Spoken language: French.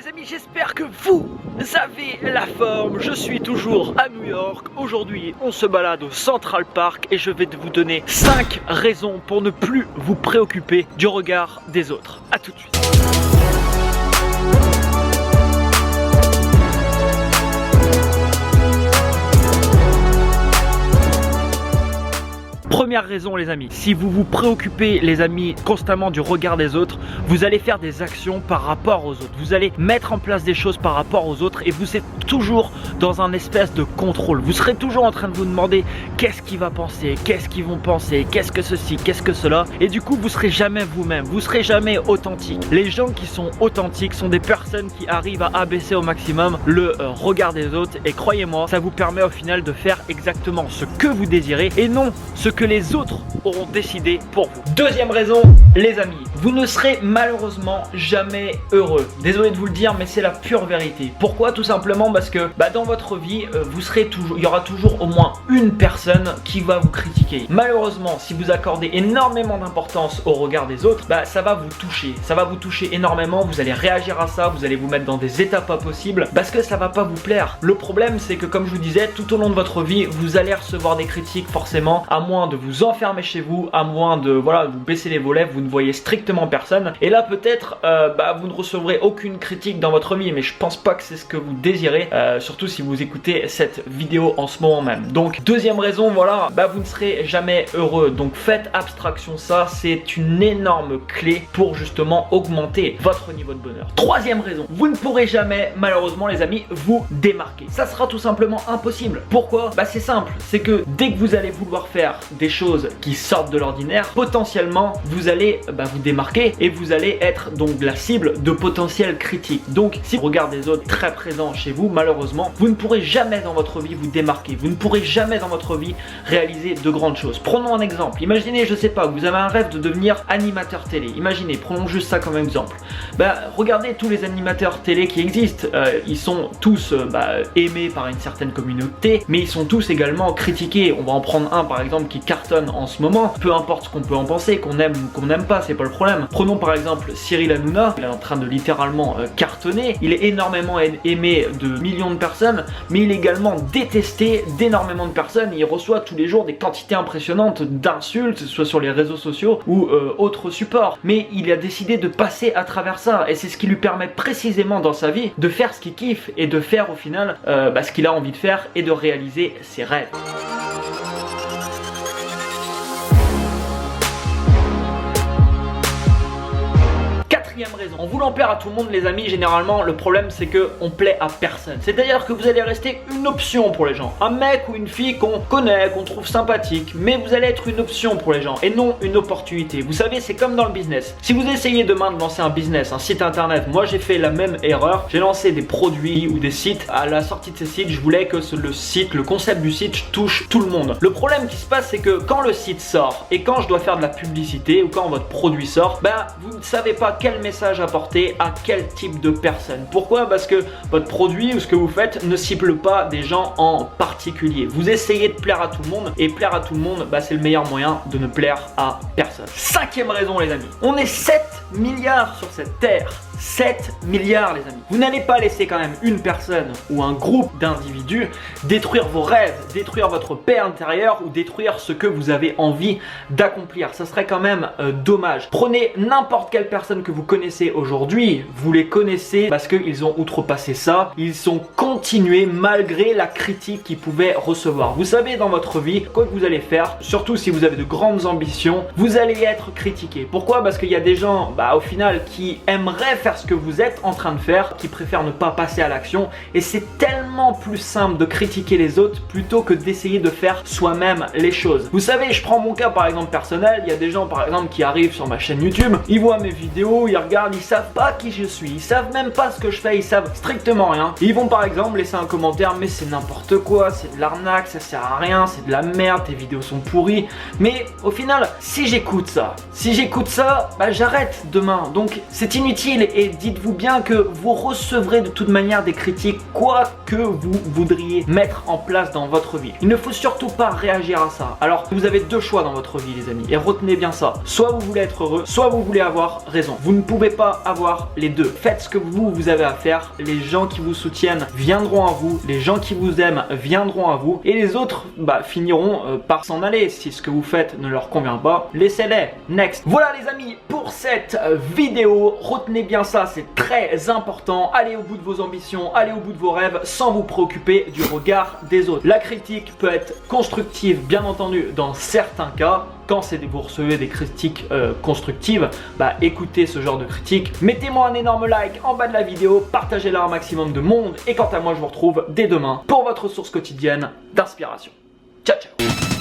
amis, j'espère que vous avez la forme. Je suis toujours à New York. Aujourd'hui, on se balade au Central Park et je vais vous donner 5 raisons pour ne plus vous préoccuper du regard des autres. A tout de suite. Première raison les amis, si vous vous préoccupez les amis constamment du regard des autres, vous allez faire des actions par rapport aux autres. Vous allez mettre en place des choses par rapport aux autres et vous êtes toujours dans un espèce de contrôle. Vous serez toujours en train de vous demander qu'est-ce qu'il va penser, qu'est-ce qu'ils vont penser, qu'est-ce que ceci, qu'est-ce que cela. Et du coup vous serez jamais vous-même, vous serez jamais authentique. Les gens qui sont authentiques sont des personnes qui arrivent à abaisser au maximum le regard des autres. Et croyez-moi, ça vous permet au final de faire exactement ce que vous désirez et non ce que les autres auront décidé pour vous. Deuxième raison, les amis, vous ne serez malheureusement jamais heureux. Désolé de vous le dire, mais c'est la pure vérité. Pourquoi? Tout simplement parce que dans votre vie, il y aura toujours au moins une personne qui va vous critiquer. Malheureusement, si vous accordez énormément d'importance au regard des autres, ça va vous toucher. Ça va vous toucher énormément, vous allez réagir à ça, vous allez vous mettre dans des états pas possibles parce que ça va pas vous plaire. Le problème, c'est que comme je vous disais, tout au long de votre vie, vous allez recevoir des critiques forcément, à moins de vous enfermer chez vous, à moins de vous baisser les volets, vous ne voyez strictement personne. Et là peut-être vous ne recevrez aucune critique dans votre vie, mais je pense pas que c'est ce que vous désirez, surtout si vous écoutez cette vidéo en ce moment même. Donc deuxième raison, vous ne serez jamais heureux. Donc faites abstraction, ça c'est une énorme clé pour justement augmenter votre niveau de bonheur. Troisième raison, vous ne pourrez jamais malheureusement les amis vous démarquer. Ça sera tout simplement impossible. Pourquoi? C'est simple, c'est que dès que vous allez vouloir faire des choses qui sortent de l'ordinaire, potentiellement vous allez vous démarquer et vous allez être donc la cible de potentielles critiques. Donc si le regard des autres est très présent chez vous, malheureusement vous ne pourrez jamais dans votre vie vous démarquer, vous ne pourrez jamais dans votre vie réaliser de grandes choses. Prenons un exemple, imaginez, je sais pas, vous avez un rêve de devenir animateur télé. Imaginez, prenons juste ça comme exemple. Regardez tous les animateurs télé qui existent, ils sont tous aimés par une certaine communauté, mais ils sont tous également critiqués. On va en prendre un par exemple qui cartonne en ce moment, peu importe ce qu'on peut en penser, qu'on aime ou qu'on n'aime pas, c'est pas le problème. Prenons par exemple Cyril Hanouna, il est en train de littéralement cartonner, il est énormément aimé de millions de personnes, mais il est également détesté d'énormément de personnes, il reçoit tous les jours des quantités impressionnantes d'insultes, soit sur les réseaux sociaux ou autres supports, mais il a décidé de passer à travers ça, et c'est ce qui lui permet précisément dans sa vie de faire ce qu'il kiffe et de faire au final ce qu'il a envie de faire et de réaliser ses rêves. Raison. En voulant plaire à tout le monde les amis, généralement le problème c'est que on plaît à personne. C'est-à-dire que vous allez rester une option pour les gens. Un mec ou une fille qu'on connaît, qu'on trouve sympathique, mais vous allez être une option pour les gens et non une opportunité. Vous savez, c'est comme dans le business. Si vous essayez demain de lancer un business, un site internet, moi j'ai fait la même erreur. J'ai lancé des produits ou des sites. À la sortie de ces sites, je voulais que le concept du site touche tout le monde. Le problème qui se passe, c'est que quand le site sort et quand je dois faire de la publicité ou quand votre produit sort, vous ne savez pas quel message apporter à quel type de personne. Pourquoi? Parce que votre produit ou ce que vous faites ne cible pas des gens en particulier. Vous essayez de plaire à tout le monde et plaire à tout le monde, c'est le meilleur moyen de ne plaire à personne. Cinquième raison les amis, on est 7 milliards sur cette terre. 7 milliards les amis. Vous n'allez pas laisser quand même une personne ou un groupe d'individus détruire vos rêves, détruire votre paix intérieure ou détruire ce que vous avez envie d'accomplir. Ça serait quand même dommage. Prenez n'importe quelle personne que vous connaissez aujourd'hui, vous les connaissez parce qu'ils ont outrepassé ça, ils ont continué malgré la critique qu'ils pouvaient recevoir. Vous savez, dans votre vie, quoi que vous allez faire, surtout si vous avez de grandes ambitions, vous allez être critiqué. Pourquoi? Parce qu'il y a des gens au final qui aimeraient faire ce que vous êtes en train de faire, qui préfèrent ne pas passer à l'action, et c'est tellement plus simple de critiquer les autres plutôt que d'essayer de faire soi-même les choses. Vous savez, je prends mon cas par exemple personnel, il y a des gens par exemple qui arrivent sur ma chaîne YouTube, ils voient mes vidéos, ils regardent, ils savent pas qui je suis, ils savent même pas ce que je fais, ils savent strictement rien. Ils vont par exemple laisser un commentaire, mais c'est n'importe quoi, c'est de l'arnaque, ça sert à rien, c'est de la merde, tes vidéos sont pourries. Mais au final, si j'écoute ça, j'arrête demain, donc c'est inutile. et dites-vous bien que vous recevrez de toute manière des critiques, quoi que vous voudriez mettre en place dans votre vie. Il ne faut surtout pas réagir à ça. Alors, vous avez deux choix dans votre vie, les amis, et retenez bien ça. Soit vous voulez être heureux, soit vous voulez avoir raison. Vous ne pouvez pas avoir les deux. Faites ce que vous avez à faire. Les gens qui vous soutiennent viendront à vous. Les gens qui vous aiment viendront à vous. Et les autres, finiront par s'en aller. Si ce que vous faites ne leur convient pas, laissez-les. Next. Voilà, les amis, pour cette vidéo. Retenez bien ça, c'est très important. Allez au bout de vos ambitions, allez au bout de vos rêves sans vous préoccuper du regard des autres. La critique peut être constructive, bien entendu, dans certains cas. Quand vous recevez des critiques constructives, écoutez ce genre de critiques. Mettez-moi un énorme like en bas de la vidéo, partagez-la un maximum de monde. Et quant à moi, je vous retrouve dès demain pour votre source quotidienne d'inspiration. Ciao, ciao.